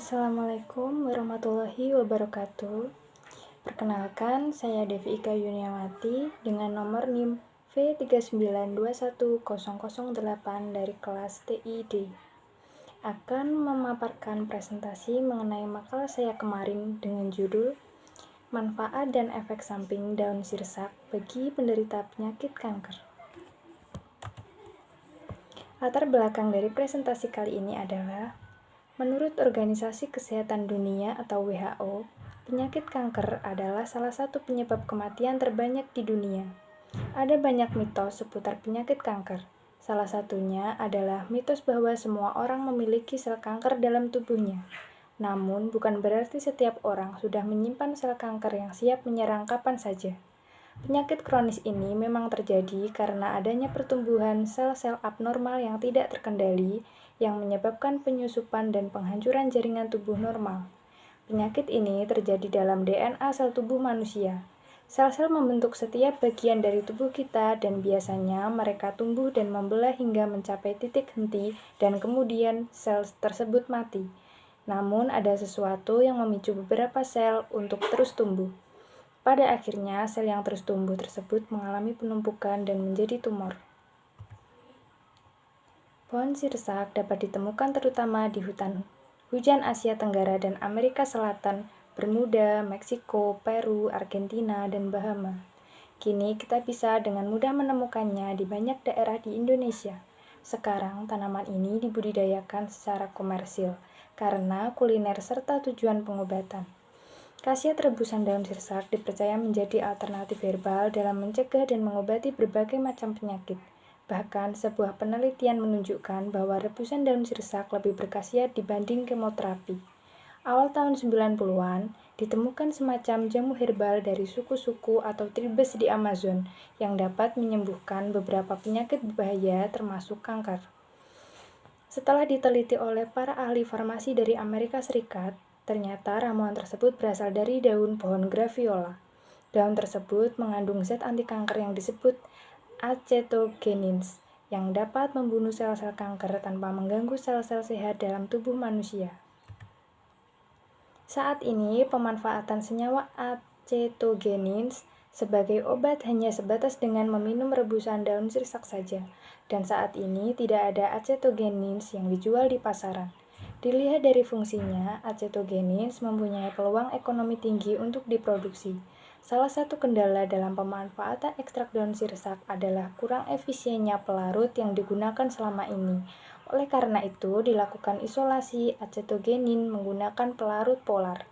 Assalamualaikum warahmatullahi wabarakatuh. Perkenalkan, saya Devi Ika Yuniawati dengan nomor NIM V3921008 dari kelas TID. Akan memaparkan presentasi mengenai makalah saya kemarin dengan judul Manfaat dan Efek Samping Daun Sirsak bagi penderita penyakit kanker. Latar belakang dari presentasi kali ini adalah menurut Organisasi Kesehatan Dunia atau WHO, penyakit kanker adalah salah satu penyebab kematian terbanyak di dunia. Ada banyak mitos seputar penyakit kanker. Salah satunya adalah mitos bahwa semua orang memiliki sel kanker dalam tubuhnya. Namun, bukan berarti setiap orang sudah menyimpan sel kanker yang siap menyerang kapan saja. Penyakit kronis ini memang terjadi karena adanya pertumbuhan sel-sel abnormal yang tidak terkendali yang menyebabkan penyusupan dan penghancuran jaringan tubuh normal. Penyakit ini terjadi dalam DNA sel tubuh manusia. Sel-sel membentuk setiap bagian dari tubuh kita dan biasanya mereka tumbuh dan membelah hingga mencapai titik henti dan kemudian sel tersebut mati. Namun ada sesuatu yang memicu beberapa sel untuk terus tumbuh. Pada akhirnya, sel yang terus tumbuh tersebut mengalami penumpukan dan menjadi tumor. Pohon sirsak dapat ditemukan terutama di hujan Asia Tenggara dan Amerika Selatan, Bermuda, Meksiko, Peru, Argentina, dan Bahama. Kini kita bisa dengan mudah menemukannya di banyak daerah di Indonesia. Sekarang tanaman ini dibudidayakan secara komersil karena kuliner serta tujuan pengobatan. Khasiat rebusan daun sirsak dipercaya menjadi alternatif herbal dalam mencegah dan mengobati berbagai macam penyakit. Bahkan, sebuah penelitian menunjukkan bahwa rebusan daun sirsak lebih berkhasiat dibanding kemoterapi. Awal tahun 90-an, ditemukan semacam jamu herbal dari suku-suku atau tribes di Amazon yang dapat menyembuhkan beberapa penyakit berbahaya termasuk kanker. Setelah diteliti oleh para ahli farmasi dari Amerika Serikat, ternyata ramuan tersebut berasal dari daun pohon Graviola. Daun tersebut mengandung zat anti kanker yang disebut acetogenins yang dapat membunuh sel-sel kanker tanpa mengganggu sel-sel sehat dalam tubuh manusia. Saat ini, pemanfaatan senyawa acetogenins sebagai obat hanya sebatas dengan meminum rebusan daun sirsak saja, dan saat ini tidak ada acetogenins yang dijual di pasaran. Dilihat dari fungsinya, acetogenins mempunyai peluang ekonomi tinggi untuk diproduksi. Salah satu kendala dalam pemanfaatan ekstrak daun sirsak adalah kurang efisiennya pelarut yang digunakan selama ini. Oleh karena itu, dilakukan isolasi acetogenin menggunakan pelarut polar.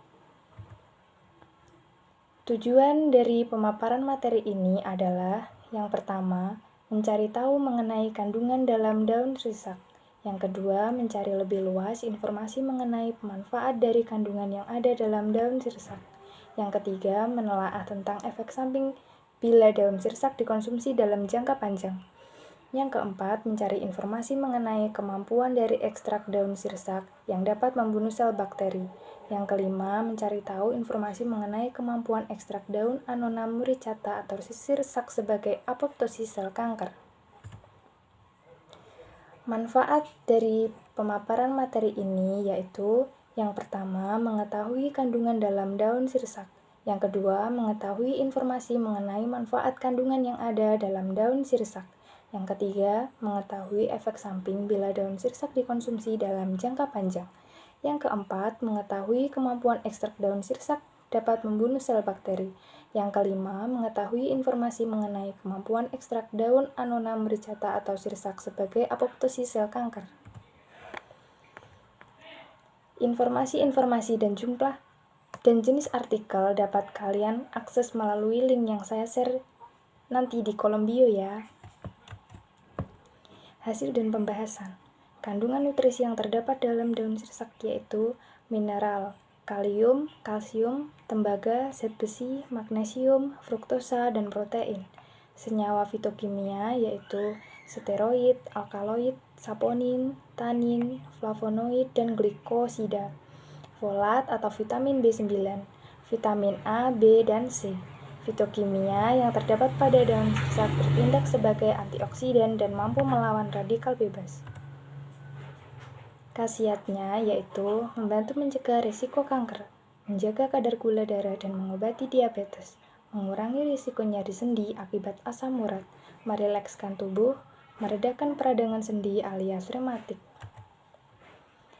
Tujuan dari pemaparan materi ini adalah, yang pertama, mencari tahu mengenai kandungan dalam daun sirsak. Yang kedua, mencari lebih luas informasi mengenai manfaat dari kandungan yang ada dalam daun sirsak. Yang ketiga, menelaah tentang efek samping bila daun sirsak dikonsumsi dalam jangka panjang. Yang keempat, mencari informasi mengenai kemampuan dari ekstrak daun sirsak yang dapat membunuh sel bakteri. Yang kelima, mencari tahu informasi mengenai kemampuan ekstrak daun Annona muricata atau sirsak sebagai apoptosis sel kanker. Manfaat dari pemaparan materi ini yaitu yang pertama, mengetahui kandungan dalam daun sirsak. Yang kedua, mengetahui informasi mengenai manfaat kandungan yang ada dalam daun sirsak. Yang ketiga, mengetahui efek samping bila daun sirsak dikonsumsi dalam jangka panjang. Yang keempat, mengetahui kemampuan ekstrak daun sirsak dapat membunuh sel bakteri. Yang kelima, mengetahui informasi mengenai kemampuan ekstrak daun Annona muricata atau sirsak sebagai apoptosis sel kanker. Informasi-informasi dan jumlah dan jenis artikel dapat kalian akses melalui link yang saya share nanti di kolom bio ya. Hasil dan pembahasan. Kandungan nutrisi yang terdapat dalam daun sirsak yaitu mineral kalium, kalsium, tembaga, zat besi, magnesium, fruktosa, dan protein. Senyawa fitokimia yaitu steroid, alkaloid, saponin, tanin, flavonoid, dan glikosida. Folat atau vitamin B9, vitamin A, B, dan C. Fitokimia yang terdapat pada daun sirsak bertindak sebagai antioksidan dan mampu melawan radikal bebas. Khasiatnya yaitu membantu mencegah risiko kanker, menjaga kadar gula darah dan mengobati diabetes, mengurangi risiko nyeri sendi akibat asam urat, merilekskan tubuh, meredakan peradangan sendi alias rematik.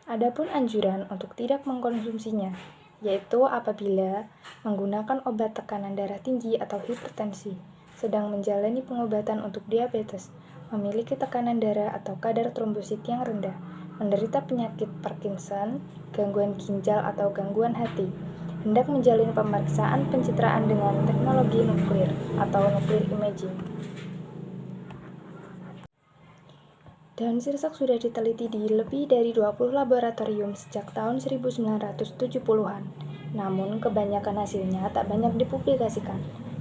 Adapun anjuran untuk tidak mengkonsumsinya, yaitu apabila menggunakan obat tekanan darah tinggi atau hipertensi, sedang menjalani pengobatan untuk diabetes, memiliki tekanan darah atau kadar trombosit yang rendah, menderita penyakit Parkinson, gangguan ginjal atau gangguan hati, hendak menjalin pemeriksaan pencitraan dengan teknologi nuklir atau nuclear imaging. Daun sirsak sudah diteliti di lebih dari 20 laboratorium sejak tahun 1970-an. Namun, kebanyakan hasilnya tak banyak dipublikasikan.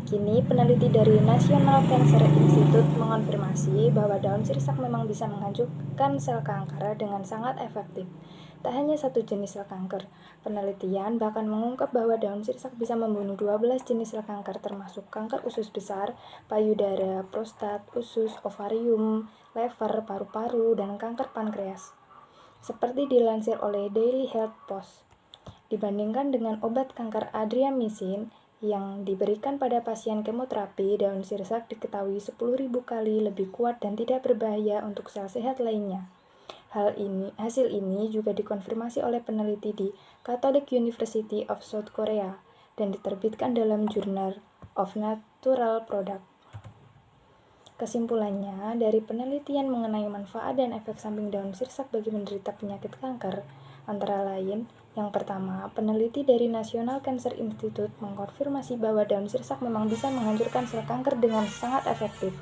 Kini, peneliti dari National Cancer Institute mengonfirmasi bahwa daun sirsak memang bisa menghancurkan sel kanker dengan sangat efektif. Tak hanya satu jenis sel kanker, penelitian bahkan mengungkap bahwa daun sirsak bisa membunuh 12 jenis sel kanker termasuk kanker usus besar, payudara, prostat, usus, ovarium, lever, paru-paru, dan kanker pankreas. Seperti dilansir oleh Daily Health Post. Dibandingkan dengan obat kanker adriamycin yang diberikan pada pasien kemoterapi, daun sirsak diketahui 10.000 kali lebih kuat dan tidak berbahaya untuk sel sehat lainnya. Hasil ini juga dikonfirmasi oleh peneliti di Catholic University of South Korea dan diterbitkan dalam Journal of Natural Products. Kesimpulannya, dari penelitian mengenai manfaat dan efek samping daun sirsak bagi penderita penyakit kanker, antara lain, yang pertama, peneliti dari National Cancer Institute mengkonfirmasi bahwa daun sirsak memang bisa menghancurkan sel kanker dengan sangat efektif.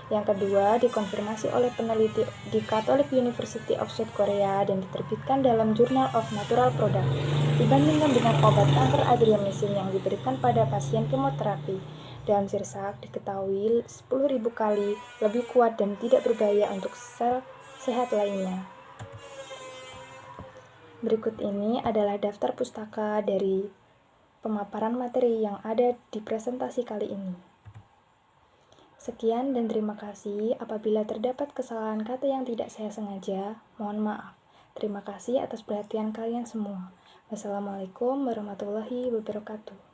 Yang kedua, dikonfirmasi oleh peneliti di Catholic University of South Korea dan diterbitkan dalam Journal of Natural Products. Dibandingkan dengan obat kanker adriamycin yang diberikan pada pasien kemoterapi, daun sirsak diketahui 10.000 kali lebih kuat dan tidak berbahaya untuk sel sehat lainnya. Berikut ini adalah daftar pustaka dari pemaparan materi yang ada di presentasi kali ini. Sekian dan terima kasih. Apabila terdapat kesalahan kata yang tidak saya sengaja, mohon maaf. Terima kasih atas perhatian kalian semua. Wassalamualaikum warahmatullahi wabarakatuh.